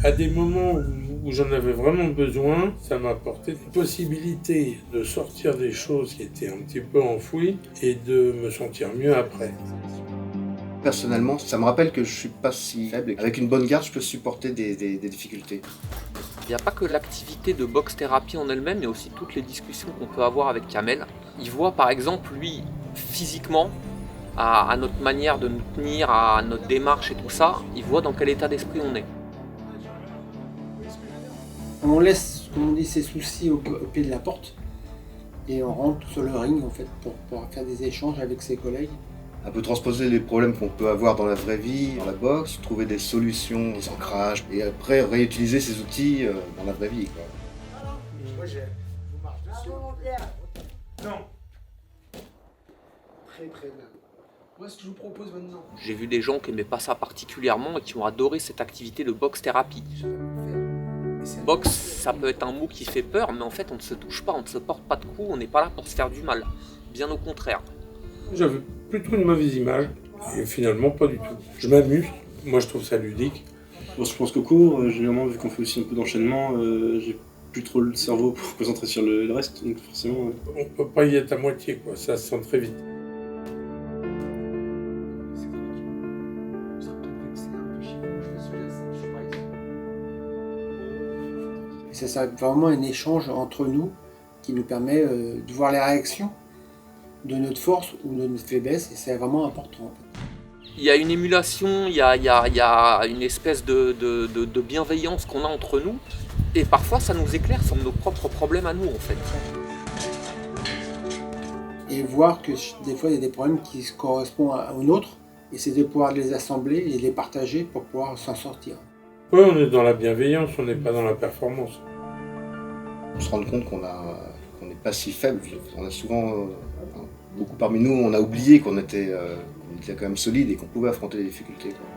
À des moments où j'en avais vraiment besoin, ça m'a apporté une possibilité de sortir des choses qui étaient un petit peu enfouies et de me sentir mieux après. Personnellement, ça me rappelle que je suis pas si faible et qu'avec une bonne garde, je peux supporter des difficultés. Il n'y a pas que l'activité de boxe thérapie en elle-même, mais aussi toutes les discussions qu'on peut avoir avec Kamel. Il voit par exemple, lui, physiquement, à notre manière de nous tenir, à notre démarche et tout ça, il voit dans quel état d'esprit on est. On laisse, comme on dit, ses soucis au pied de la porte et on rentre sur le ring en fait pour faire des échanges avec ses collègues. Un peu transposer les problèmes qu'on peut avoir dans la vraie vie, dans la boxe, trouver des solutions, des ancrages, et après réutiliser ces outils dans la vraie vie, quoi. Moi je vous marche dessus. Non. Très très bien. Moi ce que je vous propose maintenant, J'ai vu des gens qui n'aimaient pas ça particulièrement et qui ont adoré cette activité de boxe thérapie. Boxe, ça peut être un mot qui fait peur, mais en fait on ne se touche pas, on ne se porte pas de coups, on n'est pas là pour se faire du mal. Bien au contraire. J'avais plutôt une mauvaise image, et finalement pas du tout. Je m'amuse, moi je trouve ça ludique. Bon, je pense qu'au cours, généralement, vu qu'on fait aussi un peu d'enchaînement, j'ai plus trop le cerveau pour me concentrer sur le reste, donc forcément... On peut pas y être à moitié, quoi. Ça se sent très vite. c'est vraiment un échange entre nous qui nous permet de voir les réactions de notre force ou de notre faiblesse et c'est vraiment important en fait. Il y a une émulation, il y a une espèce de bienveillance qu'on a entre nous, et parfois ça nous éclaire sur nos propres problèmes à nous en fait. Et voir que des fois il y a des problèmes qui correspondent aux nôtres et c'est de pouvoir les assembler et les partager pour pouvoir s'en sortir. Oui, on est dans la bienveillance, on n'est pas dans la performance. On se rend compte qu'on n'est pas si faible. On a souvent, beaucoup parmi nous, on a oublié qu'on était quand même solide et qu'on pouvait affronter les difficultés, quoi.